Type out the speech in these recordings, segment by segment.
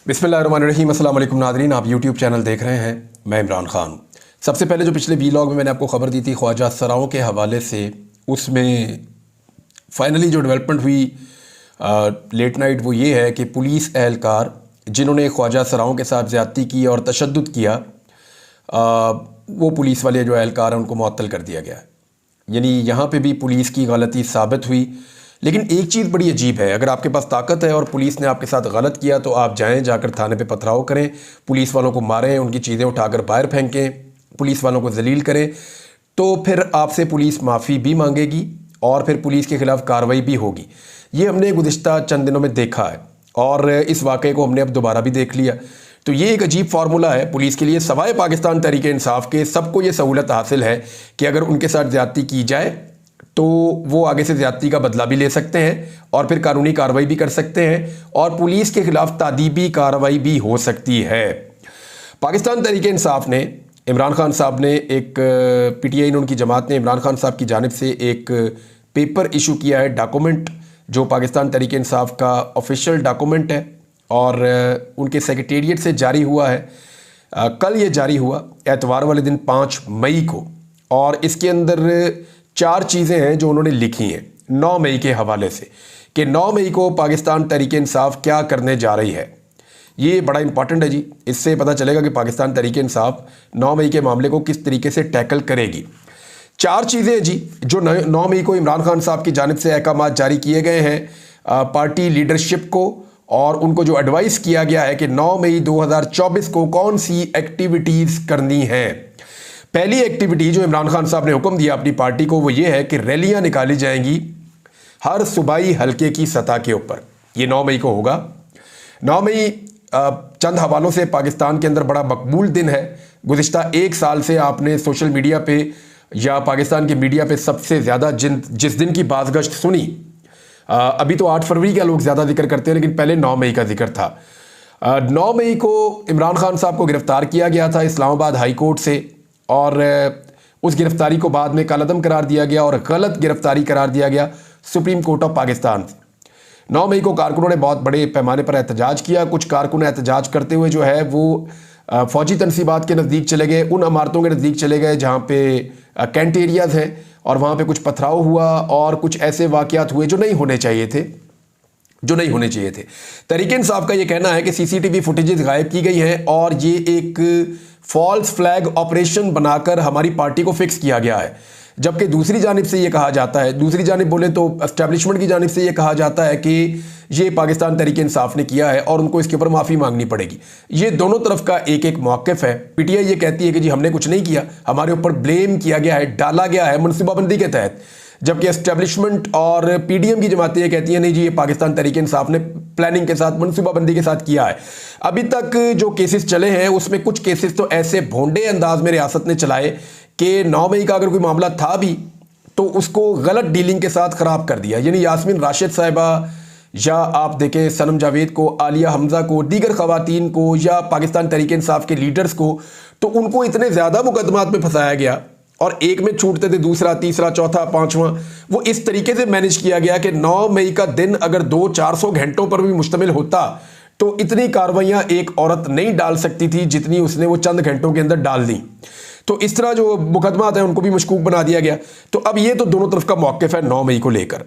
बिस्मिल्लाहिर्रहमानिर्रहीम। अस्सलाम वालेकुम नाज़रीन, आप यूट्यूब चैनल देख रहे हैं। मैं इमरान ख़ान। सबसे पहले जो पिछले वीलॉग में मैंने आपको ख़बर दी थी ख्वाजा सराओं के हवाले से, उसमें फ़ाइनली जो डेवलपमेंट हुई लेट नाइट वो ये है कि पुलिस एहलकार जिन्होंने ख्वाजा सराओं के साथ ज़्यादती की और तशद्दुद किया, वो पुलिस वाले जो एहलकार हैं उनको मुअत्तल कर दिया गया है। यानी यहाँ पे भी पुलिस की गलती साबित हुई। लेकिन एक चीज़ बड़ी अजीब है, अगर आपके पास ताकत है और पुलिस ने आपके साथ गलत किया तो आप जाएं, जाकर थाने पे पथराव करें, पुलिस वालों को मारें, उनकी चीज़ें उठाकर बाहर फेंकें, पुलिस वालों को जलील करें, तो फिर आपसे पुलिस माफ़ी भी मांगेगी और फिर पुलिस के ख़िलाफ़ कार्रवाई भी होगी। ये हमने गुज़िश्ता चंद दिनों में देखा है और इस वाक़े को हमने अब दोबारा भी देख लिया। तो ये एक अजीब फार्मूला है पुलिस के लिए। सवाए पाकिस्तान तहरीक इंसाफ के सबको ये सहूलत हासिल है कि अगर उनके साथ ज़्यादती की जाए तो वो आगे से ज़्यादती का बदला भी ले सकते हैं और फिर कानूनी कार्रवाई भी कर सकते हैं और पुलिस के ख़िलाफ़ तादीबी कार्रवाई भी हो सकती है। पाकिस्तान तहरीक इंसाफ ने इमरान खान साहब ने एक पीटीआई उनकी जमात ने इमरान खान साहब की जानिब से एक पेपर इशू किया है, डॉक्यूमेंट, जो पाकिस्तान तहरीक इंसाफ का ऑफिशियल डॉक्यूमेंट है और उनके सेक्रेटेरिएट से जारी हुआ है। कल ये जारी हुआ एतवार वाले दिन 5 मई को, और इसके अंदर 4 चीज़ें हैं जो उन्होंने लिखी हैं 9 मई के हवाले से, कि 9 मई को पाकिस्तान तहरीक इंसाफ क्या करने जा रही है। ये बड़ा इंपॉर्टेंट है जी, इससे पता चलेगा कि पाकिस्तान तहरीक इंसाफ 9 मई के मामले को किस तरीके से टैकल करेगी। 4 चीज़ें हैं जी जो 9 मई को इमरान खान साहब की जानिब से अहकाम जारी किए गए हैं पार्टी लीडरशिप को, और उनको जो एडवाइस किया गया है कि 9 मई 2024 को कौन सी एक्टिविटीज़ करनी है। पहली एक्टिविटी जो इमरान खान साहब ने हुक्म दिया अपनी पार्टी को वो ये है कि रैलियां निकाली जाएंगी हर सूबाई हलके की सतह के ऊपर। ये 9 मई को होगा। 9 मई चंद हवालों से पाकिस्तान के अंदर बड़ा मकबूल दिन है। गुज़िश्ता 1 साल से आपने सोशल मीडिया पे या पाकिस्तान के मीडिया पे सबसे ज़्यादा जिस दिन की बाज़गश्त सुनी, अभी तो 8 फरवरी का लोग ज़्यादा जिक्र करते हैं लेकिन पहले 9 मई का जिक्र था। 9 मई को इमरान खान साहब को गिरफ़्तार किया गया था इस्लामाबाद हाई कोर्ट से, और उस गिरफ्तारी को बाद में कालअदम करार दिया गया और गलत गिरफ्तारी करार दिया गया सुप्रीम कोर्ट ऑफ पाकिस्तान। 9 मई को कारकुनों ने बहुत बड़े पैमाने पर एहतजाज किया। कुछ कारकुन एहतजाज करते हुए जो है वो फ़ौजी तनसीबात के नज़दीक चले गए, उन इमारतों के नज़दीक चले गए जहाँ पे कैंट एरियाज़ हैं, और वहाँ पे कुछ पथराव हुआ और कुछ ऐसे वाक़यात हुए जो नहीं होने चाहिए थे। तहरीक इंसाफ का ये कहना है कि सीसीटीवी फुटेजेस गायब की गई हैं और ये एक फॉल्स फ्लैग ऑपरेशन बनाकर हमारी पार्टी को फिक्स किया गया है। जबकि दूसरी जानिब से ये कहा जाता है, दूसरी जानिब बोले तो एस्टेब्लिशमेंट की जानिब से ये कहा जाता है कि ये पाकिस्तान तहरीक इंसाफ ने किया है और उनको इसके ऊपर माफ़ी मांगनी पड़ेगी। ये दोनों तरफ का एक एक मौक़िफ़ है। पीटीआई ये कहती है कि जी हमने कुछ नहीं किया, हमारे ऊपर ब्लेम किया गया है, डाला गया है मनसूबाबंदी के तहत, जबकि एस्टेब्लिशमेंट और पीडीएम की जमातें ये कहती हैं नहीं जी ये पाकिस्तान तहरीक इंसाफ ने प्लानिंग के साथ मनसूबाबंदी के साथ किया है। अभी तक जो केसेस चले हैं उसमें कुछ केसेस तो ऐसे भोंडे अंदाज में रियासत ने चलाए कि 9 मई का अगर कोई मामला था भी तो उसको गलत डीलिंग के साथ ख़राब कर दिया। यानी यास्मीन राशिद साहिबा, या आप देखें सनम जावेद को, आलिया हमजा को, दीगर ख़वातीन को, या पाकिस्तान तहरीक इंसाफ के लीडर्स को, तो उनको इतने ज़्यादा मुकदमात में फंसाया गया और एक में छूटते थे दूसरा, तीसरा, चौथा, 5वां। वो इस तरीके से मैनेज किया गया कि 9 मई का दिन अगर 200-400 घंटों पर भी मुश्तमिल होता तो इतनी कार्रवाइयाँ एक औरत नहीं डाल सकती थी जितनी उसने वो चंद घंटों के अंदर डाल दी। तो इस तरह जो मुकदमात हैं उनको भी मशकूक बना दिया गया। तो अब ये तो दोनों तरफ का मौक़िफ़ है 9 मई को लेकर,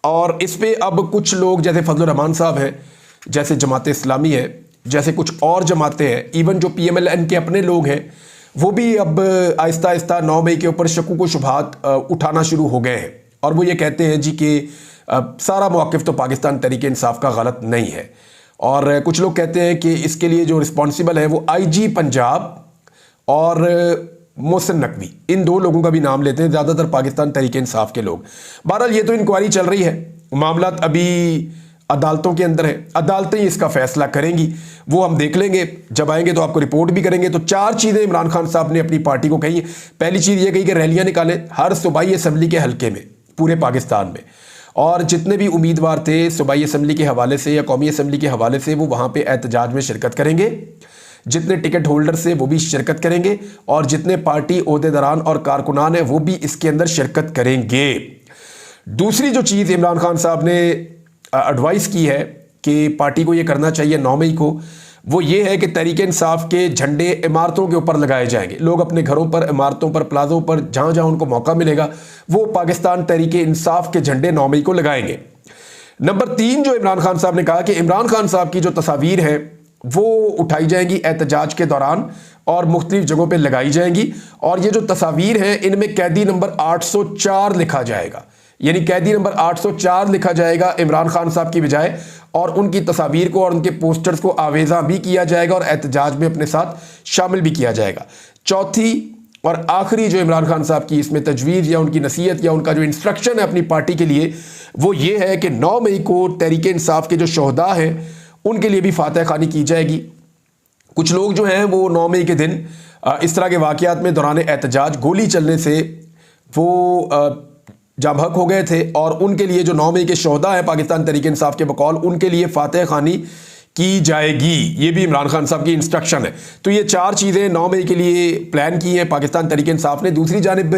और इस पर अब कुछ लोग जैसे फजलुर रहमान साहब हैं, जैसे जमात इस्लामी है, जैसे कुछ और जमातें हैं, इवन जो PMLN के अपने लोग हैं, वो भी अब आहिस्ता आहिस्ता 9 मई के ऊपर शक्कू को शुबहात उठाना शुरू हो गए हैं और वो ये कहते हैं जी कि सारा मौक़िफ़ तो पाकिस्तान तहरीक इंसाफ का गलत नहीं है। और कुछ लोग कहते हैं कि इसके लिए जो रिस्पॉन्सिबल है वो IG पंजाब और मोहसिन नकवी, इन 2 लोगों का भी नाम लेते हैं, ज़्यादातर पाकिस्तान तहरीक इंसाफ के लोग। बहरहाल ये तो इंक्वायरी चल रही है, मामला अभी अदालतों के अंदर है, अदालतें इसका फैसला करेंगी, वो हम देख लेंगे, जब आएंगे तो आपको रिपोर्ट भी करेंगे। तो 4 चीज़ें इमरान खान साहब ने अपनी पार्टी को कही। पहली चीज़ ये कही कि रैलियां निकालें हर सूबाई असम्बली के हलके में पूरे पाकिस्तान में, और जितने भी उम्मीदवार थे सूबाई असम्बली के हवाले से या कौमी असम्बली के हवाले से वो वहाँ पर एहतजाज में शिरकत करेंगे। जितने टिकट होल्डर से वो भी शिरकत करेंगे और जितने पार्टी ओहदेदारान और कारकुनान हैं वो भी इसके अंदर शिरकत करेंगे। दूसरी जो चीज़ इमरान खान साहब ने एडवाइस की है कि पार्टी को ये करना चाहिए 9 मई को, वो ये है कि तहरीक इंसाफ के झंडे इमारतों के ऊपर लगाए जाएंगे। लोग अपने घरों पर, इमारतों पर, प्लाजों पर, जहां जहां उनको मौका मिलेगा वो पाकिस्तान तहरीक इंसाफ के झंडे 9 मई को लगाएंगे। नंबर 3 जो इमरान खान साहब ने कहा कि इमरान खान साहब की जो तस्वीर है वो उठाई जाएंगी एहतजाज के दौरान और मुख्तलिफ जगहों पर लगाई जाएंगी, और ये जो तस्वीर है इनमें कैदी नंबर 804 लिखा जाएगा, यानी कैदी नंबर 804 लिखा जाएगा इमरान खान साहब की बजाय, और उनकी तस्वीर को और उनके पोस्टर्स को आवेजा भी किया जाएगा और एहतजाज में अपने साथ शामिल भी किया जाएगा। चौथी और आखिरी जो इमरान खान साहब की इसमें तजवीज़ या उनकी नसीहत या उनका जो इंस्ट्रक्शन है अपनी पार्टी के लिए वो ये है कि 9 मई को तहरीक इंसाफ के जो शोहदा हैं उनके लिए भी फातह खानी की जाएगी। कुछ लोग जो हैं वो 9 मई के दिन इस तरह के वाक़यात में दौरान एहतजाज गोली चलने से वो जब हक हो गए थे, और उनके लिए जो 9 मई के शोहदा हैं पाकिस्तान तहरीक इंसाफ के बकौल उनके लिए फातह खानी की जाएगी। ये भी इमरान खान साहब की इंस्ट्रक्शन है। तो ये 4 चीज़ें 9 मई के लिए प्लान की हैं पाकिस्तान तहरीक इंसाफ ने। दूसरी जानिब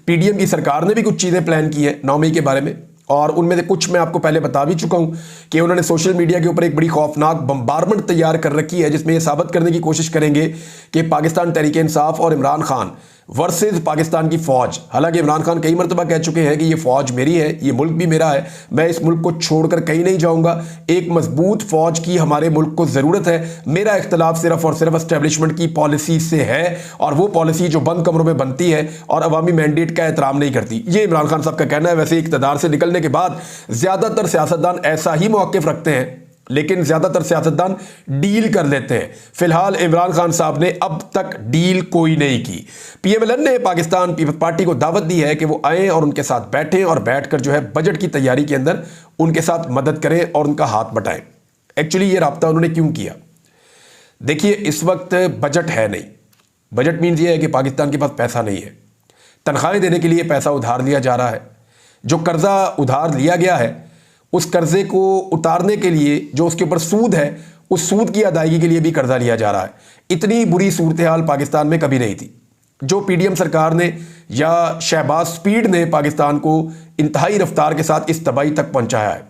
पीडीएम की सरकार ने भी कुछ चीज़ें प्लान की हैं 9 मई के बारे में, और उनमें से कुछ मैं आपको पहले बता भी चुका हूं कि उन्होंने सोशल मीडिया के ऊपर एक बड़ी खौफनाक बम्बारमेंट तैयार कर रखी है जिसमें ये साबित करने की कोशिश करेंगे कि पाकिस्तान तहरीक इंसाफ और इमरान खान वर्सेस पाकिस्तान की फौज। हालांकि इमरान खान कई मरतबा कह चुके हैं कि ये फौज मेरी है, ये मुल्क भी मेरा है, मैं इस मुल्क को छोड़कर कहीं नहीं जाऊंगा, एक मजबूत फौज की हमारे मुल्क को ज़रूरत है, मेरा इख्तलाफ सिर्फ और सिर्फ एस्टेब्लिशमेंट की पॉलिसी से है, और वो पॉलिसी जो बंद कमरों में बनती है और अवामी मैंडेट का एहतराम नहीं करती। ये इमरान खान साहब का कहना है। वैसे इक़्तिदार से निकलने के बाद ज़्यादातर सियासतदान ऐसा ही मौक़िफ़ रखते हैं, लेकिन ज्यादातर सियासतदान डील कर लेते हैं। फिलहाल इमरान खान साहब ने अब तक डील कोई नहीं की। पीएमएलएन ने पाकिस्तान पीपल्स पार्टी को दावत दी है कि वो आए और उनके साथ बैठें और बैठकर जो है बजट की तैयारी के अंदर उनके साथ मदद करें और उनका हाथ बटाएं। एक्चुअली ये राब्ता उन्होंने क्यों किया? देखिए, इस वक्त बजट है नहीं। बजट मीन्स ये है कि पाकिस्तान के पास पैसा नहीं है, तनख्वाहें देने के लिए पैसा उधार लिया जा रहा है, जो कर्जा उधार लिया गया है उस कर्जे को उतारने के लिए जो उसके ऊपर सूद है उस सूद की अदायगी के लिए भी कर्जा लिया जा रहा है। इतनी बुरी सूरत हाल पाकिस्तान में कभी नहीं थी। जो पीडीएम सरकार ने या शहबाज स्पीड ने पाकिस्तान को इंतहाई रफ्तार के साथ इस तबाही तक पहुंचाया है।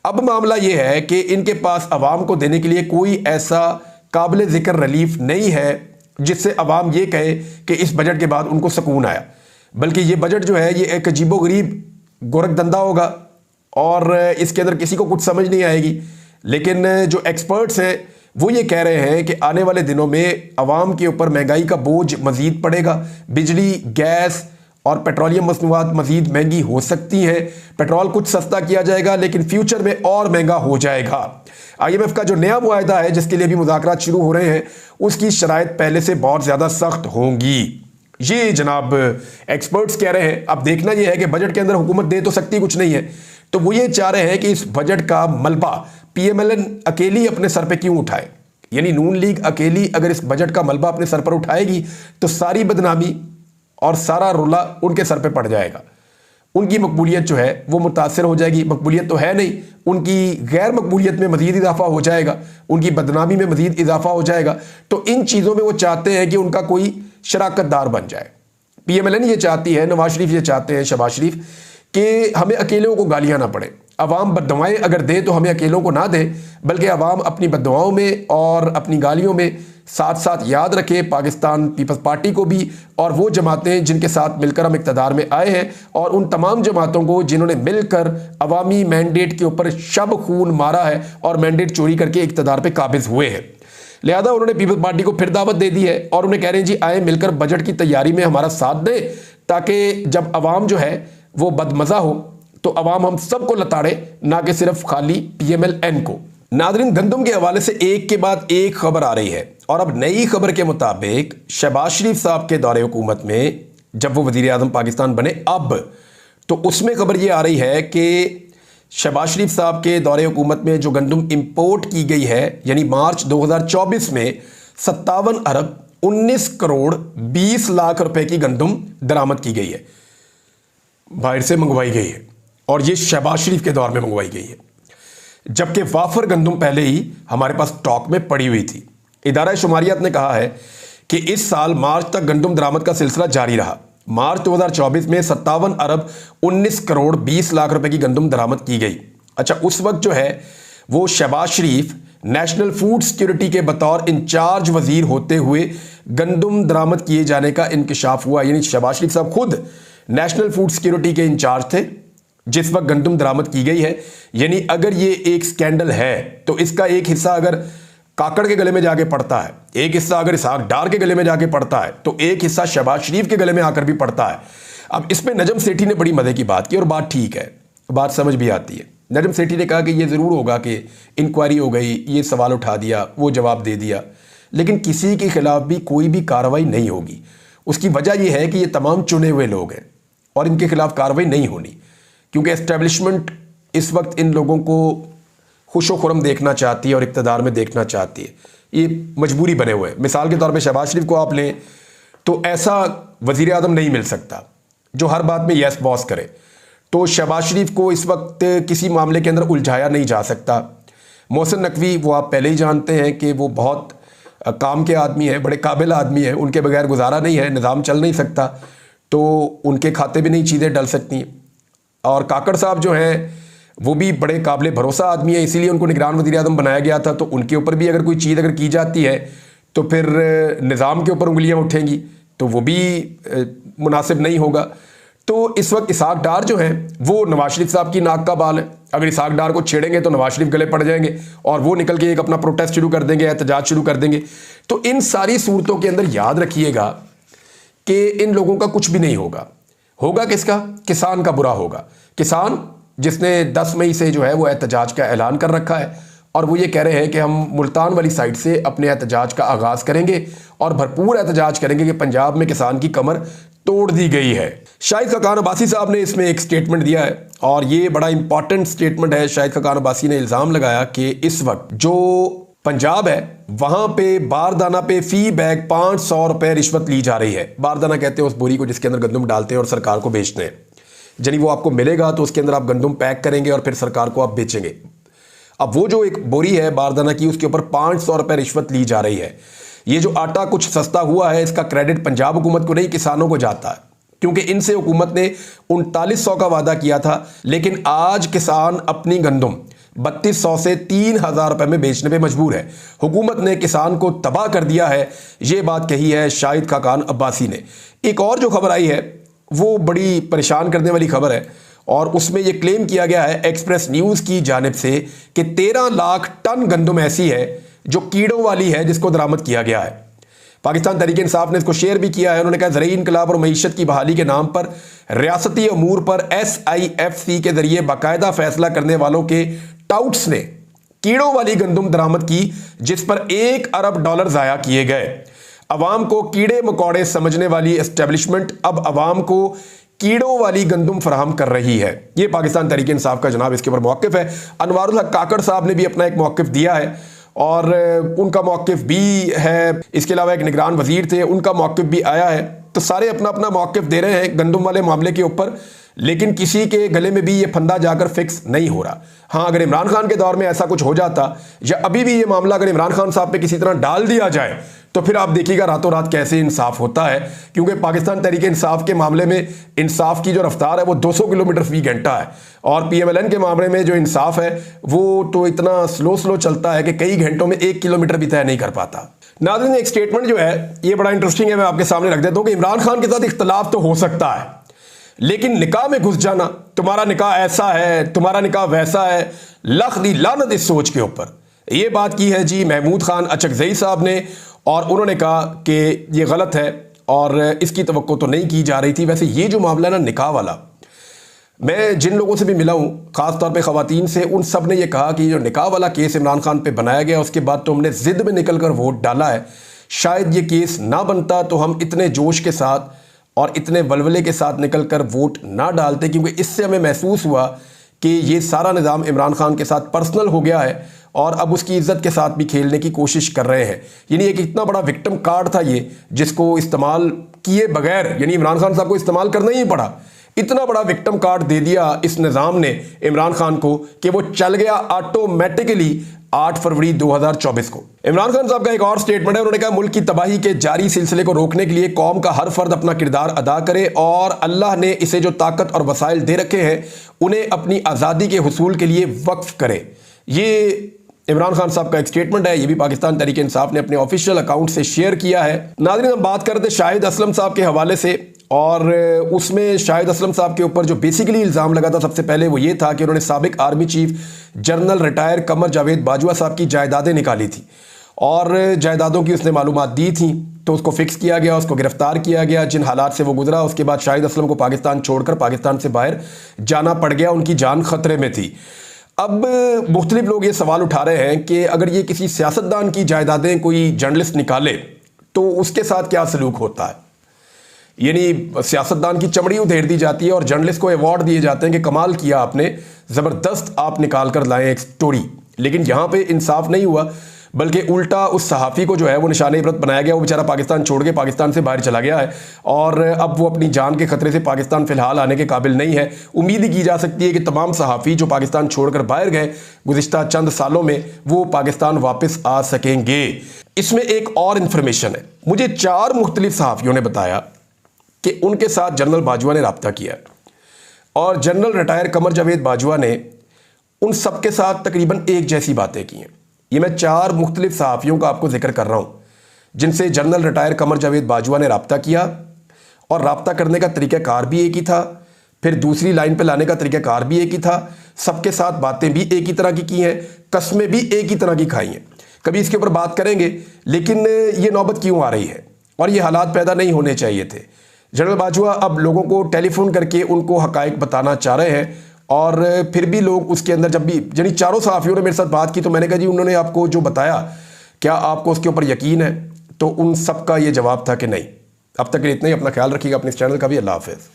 अब मामला यह है कि इनके पास अवाम को देने के लिए कोई ऐसा काबिल ज़िक्र रिलीफ नहीं है जिससे अवाम ये कहे कि इस बजट के बाद उनको सुकून आया, बल्कि ये बजट जो है ये एक अजीबोगरीब गोरखधंधा होगा और इसके अंदर किसी को कुछ समझ नहीं आएगी। लेकिन जो एक्सपर्ट्स हैं वो ये कह रहे हैं कि आने वाले दिनों में अवाम के ऊपर महंगाई का बोझ मज़ीद पड़ेगा। बिजली, गैस और पेट्रोलियम मसनूआत मज़ीद महंगी हो सकती हैं। पेट्रोल कुछ सस्ता किया जाएगा लेकिन फ्यूचर में और महंगा हो जाएगा। IMF का जो नया मुआहदा है जिसके लिए भी मुज़ाकरात शुरू हो रहे हैं उसकी शराइत पहले से बहुत ज़्यादा सख्त होंगी। ये जनाब एक्सपर्ट्स कह रहे हैं। अब देखना यह है कि बजट के अंदर हुकूमत दे तो सकती कुछ नहीं है, तो वो ये चाह रहे हैं कि इस बजट का मलबा पीएमएलएन अकेली अपने सर पे क्यों उठाए। यानी नून लीग अकेली अगर इस बजट का मलबा अपने सर पर उठाएगी तो सारी बदनामी और सारा रोला उनके सर पे पड़ जाएगा। उनकी मकबूलियत जो है वो मुतासर हो जाएगी। मकबूलियत तो है नहीं, उनकी गैर मकबूलियत में मजीद इजाफा हो जाएगा, उनकी बदनामी में मजीद इजाफा हो जाएगा। तो इन चीज़ों में वो चाहते हैं कि उनका कोई शराकतदार बन जाए। पीएमएलएन ये चाहती है, नवाज शरीफ ये चाहते हैं, शहबाज शरीफ, कि हमें अकेलों को गालियां ना पड़े। अवाम बद्दुआएं अगर दे तो हमें अकेलों को ना दे, बल्कि अवाम अपनी बद्दुआओं में और अपनी गालियों में साथ साथ याद रखे पाकिस्तान पीपल्स पार्टी को भी और वो जमातें जिनके साथ मिलकर हम इक़्तिदार में आए हैं, और उन तमाम जमातों को जिन्होंने मिलकर अवामी मैंडेट के ऊपर शब खून मारा है और मैंडेट चोरी करके इक़्तिदार पे काबिज हुए हैं। लिहाजा उन्होंने पीपल्स पार्टी को फिर दावत दे दी है और उन्हें कह रहे हैं जी आए मिलकर बजट की तैयारी में हमारा साथ दें, ताकि जब अवाम जो है वो बदमज़ा हो तो अवाम हम सबको लताड़े, ना कि सिर्फ खाली पीएमएलएन को। नादरीन, गंदम के हवाले से एक के बाद एक खबर आ रही है, और अब नई खबर के मुताबिक शहबाज शरीफ साहब के दौरे हुकूमत में जब वो वज़ीर आज़म पाकिस्तान बने अब, तो उसमें खबर ये आ रही है कि शहबाज शरीफ साहब के दौरे हुकूमत में जो गंदम इंपोर्ट की गई है, यानी मार्च 2024 में 57 अरब 19 करोड़ 20 लाख रुपए की गंदम दरामद की गई है, बाहर से मंगवाई गई है, और ये शहबाज शरीफ के दौर में मंगवाई गई है, जबकि वाफर गंदम पहले ही हमारे पास स्टॉक में पड़ी हुई थी। इदारा शुमारियात ने कहा है कि इस साल मार्च तक गंदम दरामद का सिलसिला जारी रहा। मार्च 2024 में 57 अरब 19 करोड़ 20 लाख रुपए की गंदम दरामद की गई। अच्छा, उस वक्त जो है वो शहबाज शरीफ नेशनल फूड सिक्योरिटी के बतौर इंचार्ज वजीर होते हुए गंदम दरामद किए जाने का इंकशाफ हुआ। यानी शहबाज शरीफ साहब खुद नेशनल फूड सिक्योरिटी के इंचार्ज थे जिस वक्त गंदम दरामद की गई है। यानी अगर ये एक स्कैंडल है तो इसका एक हिस्सा अगर काकड़ के गले में जाके पड़ता है, एक हिस्सा अगर इसहाक डार के गले में जाके पड़ता है, तो एक हिस्सा शहबाज शरीफ के गले में आकर भी पड़ता है। अब इसमें नजम सेठी ने बड़ी मजे की बात की और बात ठीक है, बात समझ भी आती है। नजम सेठी ने कहा कि ये ज़रूर होगा कि इंक्वायरी हो गई, ये सवाल उठा दिया, वो जवाब दे दिया, लेकिन किसी के खिलाफ भी कोई भी कार्रवाई नहीं होगी। उसकी वजह यह है कि ये तमाम चुने हुए लोग हैं और इनके खिलाफ कार्रवाई नहीं होनी, क्योंकि एस्टेब्लिशमेंट इस वक्त इन लोगों को खुशो खुरम देखना चाहती है और इक़्तिदार में देखना चाहती है। ये मजबूरी बने हुए हैं। मिसाल के तौर पे शहबाज शरीफ को आप लें तो ऐसा वज़ीर आज़म नहीं मिल सकता जो हर बात में यस बॉस करे। तो शहबाज शरीफ को इस वक्त किसी मामले के अंदर उलझाया नहीं जा सकता। मोहसिन नकवी वो आप पहले ही जानते हैं कि वो बहुत काम के आदमी हैं, बड़े काबिल आदमी हैं, उनके बगैर गुजारा नहीं है, निज़ाम चल नहीं सकता, तो उनके खाते भी नहीं चीज़ें डल सकती हैं। और काकड़ साहब जो हैं वो भी बड़े काबिल भरोसा आदमी है, इसीलिए उनको निगरान वज़ीर आज़म बनाया गया था। तो उनके ऊपर भी अगर कोई चीज़ अगर की जाती है तो फिर निज़ाम के ऊपर उंगलियां उठेंगी, तो वो भी मुनासिब नहीं होगा। तो इस वक्त इसहाक डार जो हैं वो नवाज शरीफ साहब की नाक का बाल है। अगर इसहाक डार को छेड़ेंगे तो नवाज शरीफ गले पड़ जाएंगे और वो निकल के एक अपना प्रोटेस्ट शुरू कर देंगे, एहतजाज शुरू कर देंगे। तो इन सारी सूरतों के अंदर याद रखिएगा कि इन लोगों का कुछ भी नहीं होगा। होगा किसका? किसान का बुरा होगा। किसान जिसने 10 मई से जो है वो एहतजाज का ऐलान कर रखा है और वो ये कह रहे हैं कि हम मुल्तान वाली साइड से अपने एहतजाज का आगाज़ करेंगे और भरपूर एहतजाज करेंगे कि पंजाब में किसान की कमर तोड़ दी गई है। शाहिद खकान अब्बासी साहब ने इसमें एक स्टेटमेंट दिया है और ये बड़ा इंपॉर्टेंट स्टेटमेंट है। शाहिद खकान अब्बासी ने इल्ज़ाम लगाया कि इस वक्त जो पंजाब है वहां पे बारदाना पे फी बैग 500 रुपए रिश्वत ली जा रही है। बारदाना कहते हैं उस बोरी को जिसके अंदर गंदम डालते हैं और सरकार को बेचते हैं। यानी वो आपको मिलेगा तो उसके अंदर आप गंदम पैक करेंगे और फिर सरकार को आप बेचेंगे। अब वो जो एक बोरी है बारदाना की, उसके ऊपर 500 रुपए रिश्वत ली जा रही है। ये जो आटा कुछ सस्ता हुआ है इसका क्रेडिट पंजाब हुकूमत को नहीं, किसानों को जाता है, क्योंकि इनसे हुकूमत ने 3900 का वादा किया था, लेकिन आज किसान अपनी गंदम 3200 से 3000 रुपए में बेचने पे मजबूर है। हुकूमत ने किसान को तबाह कर दिया है। ये बात कही है शाहिद खकान अब्बासी ने। एक और जो खबर आई है वो बड़ी परेशान करने वाली खबर है और उसमें यह क्लेम किया गया है एक्सप्रेस न्यूज़ की जानिब से कि 13 लाख टन गंदम ऐसी है जो कीड़ों वाली है जिसको दरामद किया गया है। पाकिस्तान तहरीक इंसाफ ने इसको शेयर भी किया है। उन्होंने कहा ज़रई इनकलाब और मईशत की बहाली के नाम पर रियासती अमूर पर SIFC के जरिए बाकायदा फैसला करने वालों के टाउट्स ने कीड़ों वाली गंदम दरामद की जिस पर $1 अरब ज़ाया किए गए। अवाम को कीड़े मकोड़े समझने वाली एस्टेब्लिशमेंट अब अवाम को कीड़ों वाली गंदम फराहम कर रही है। ये पाकिस्तान तहरीक इंसाफ का जनाब इसके ऊपर मौक़िफ़ है। अनवारुल हक काकड़ साहब ने भी अपना एक मौक़िफ़ दिया है और उनका मौक़िफ़ भी है। इसके अलावा एक निगरान वजीर थे, उनका मौक़िफ़ भी आया है। तो सारे अपना अपना मौक़िफ़ दे रहे हैं गंदम वाले मामले के ऊपर, लेकिन किसी के गले में भी ये फंदा जाकर फिक्स नहीं हो रहा। हाँ, अगर इमरान खान के दौर में ऐसा कुछ हो जाता या अभी भी ये मामला अगर इमरान खान साहब पे किसी तरह डाल दिया जाए तो फिर आप देखिएगा रातों रात कैसे इंसाफ होता है, क्योंकि पाकिस्तान तहरीक इंसाफ के मामले में इंसाफ की जो रफ्तार है वो 200 किलोमीटर फी घंटा है और PMLN के मामले में जो इंसाफ है वो तो इतना स्लो चलता है कि कई घंटों में 1 किलोमीटर भी तय नहीं कर पाता। नाज़रीन, एक स्टेटमेंट जो है ये बड़ा इंटरेस्टिंग है, मैं आपके सामने रख देता हूँ कि इमरान खान के साथ इख्तलाफ तो हो सकता है, लेकिन निकाह में घुस जाना, तुम्हारा निकाह ऐसा है, तुम्हारा निकाह वैसा है, लख दी लानत इस सोच के ऊपर। ये बात की है जी महमूद खान अचकज़ई साहब ने और उन्होंने कहा कि ये गलत है और इसकी तवक्को तो नहीं की जा रही थी। वैसे ये जो मामला ना निकाह वाला, मैं जिन लोगों से भी मिला हूँ ख़ास तौर पे ख़वातीन से, उन सब ने ये कहा कि जो निकाह वाला केस इमरान खान पे बनाया गया उसके बाद तो हमने ज़िद में निकल कर वोट डाला है। शायद ये केस ना बनता तो हम इतने जोश के साथ और इतने वलवले के साथ निकल कर वोट ना डालते, क्योंकि इससे हमें महसूस हुआ कि ये सारा निज़ाम इमरान खान के साथ पर्सनल हो गया है और अब उसकी इज्जत के साथ भी खेलने की कोशिश कर रहे हैं। यानी एक इतना बड़ा विक्टिम कार्ड था ये, जिसको इस्तेमाल किए बगैर यानी इमरान खान साहब को इस्तेमाल करना ही पड़ा। इतना बड़ा विक्टिम कार्ड दे दिया इस निज़ाम ने इमरान खान को कि वो चल गया ऑटोमेटिकली 8 फरवरी 2024 को। इमरान खान साहब का एक और स्टेटमेंट है, उन्होंने कहा मुल्क की तबाही के जारी सिलसिले को रोकने के लिए कौम का हर फर्द अपना किरदार अदा करे और अल्लाह ने इसे जो ताकत और वसाइल दे रखे हैं उन्हें अपनी आज़ादी के हुसूल के लिए वक्फ करे। ये इमरान खान साहब का एक स्टेटमेंट है, ये भी पाकिस्तान तहरीक इंसाफ ने अपने ऑफिशियल अकाउंट से शेयर किया है। नाज़रीन, हम बात करते शाहिद असलम साहब के हवाले से, और उसमें शाहिद असलम साहब के ऊपर जो बेसिकली इल्ज़ाम लगा था सबसे पहले वो ये था कि उन्होंने साबिक army chief general retire Qamar Javed Bajwa साहब की जायदादें निकाली थी और जायदादों की उसने मालूमात दी थी, तो उसको फिक्स किया गया, उसको गिरफ्तार किया गया। जिन हालात से वो गुजरा, उसके बाद शाहिद असलम को पाकिस्तान छोड़कर पाकिस्तान से बाहर जाना पड़ गया, उनकी जान खतरे में थी। अब मुख्तलिफ लोग ये सवाल उठा रहे हैं कि अगर ये किसी सियासतदान की जायदादें कोई जर्नलिस्ट निकाले तो उसके साथ क्या सलूक होता है। यानी सियासतदान की चमड़ी उधेड़ दी जाती है और जर्नलिस्ट को अवार्ड दिए जाते हैं कि कमाल किया आपने, ज़बरदस्त आप निकाल कर लाए एक स्टोरी। लेकिन यहाँ पे इंसाफ नहीं हुआ, बल्कि उल्टा उस सहाफ़ी को जो है वो निशाने इबरत बनाया गया। वो बेचारा पाकिस्तान छोड़ के पाकिस्तान से बाहर चला गया है और अब वो अपनी जान के खतरे से पाकिस्तान फ़िलहाल आने के काबिल नहीं है। उम्मीद ही की जा सकती है कि तमाम सहाफ़ी जो पाकिस्तान छोड़कर बाहर गए गुज़िश्ता चंद सालों में, वो पाकिस्तान वापस आ सकेंगे। इसमें एक और इन्फॉर्मेशन है, मुझे 4 मुख्तलिफ सहाफ़ियों ने बताया कि उनके साथ जनरल बाजवा ने रब्ता किया और जनरल रिटायर कमर जावेद बाजवा ने उन सबके साथ तकरीबन एक जैसी बातें की हैं। ये मैं 4 मुख्तलिफ सहाफ़ियों का आपको जिक्र कर रहा हूँ जिनसे जनरल रिटायर कमर जावेद बाजवा ने रब्ता किया, और रब्ता करने का तरीक़ाकार भी एक ही था, फिर दूसरी लाइन पे लाने का तरीक़ाकार भी एक ही था, सबके साथ बातें भी एक ही तरह की हैं, कस्में भी एक ही तरह की खाई हैं। कभी इसके ऊपर बात करेंगे, लेकिन ये नौबत क्यों आ रही है और ये हालात पैदा नहीं होने चाहिए थे। जनरल बाजवा अब लोगों को टेलीफोन करके उनको हकायक बताना चाह रहे हैं, और फिर भी लोग उसके अंदर, जब भी यानी 4 सहाफ़ियों ने मेरे साथ बात की तो मैंने कहा जी उन्होंने आपको जो बताया क्या आपको उसके ऊपर यकीन है, तो उन सब का ये जवाब था कि नहीं। अब तक इतना ही, अपना ख्याल रखिएगा, अपने इस चैनल का भी। अल्लाह हाफ़िज़।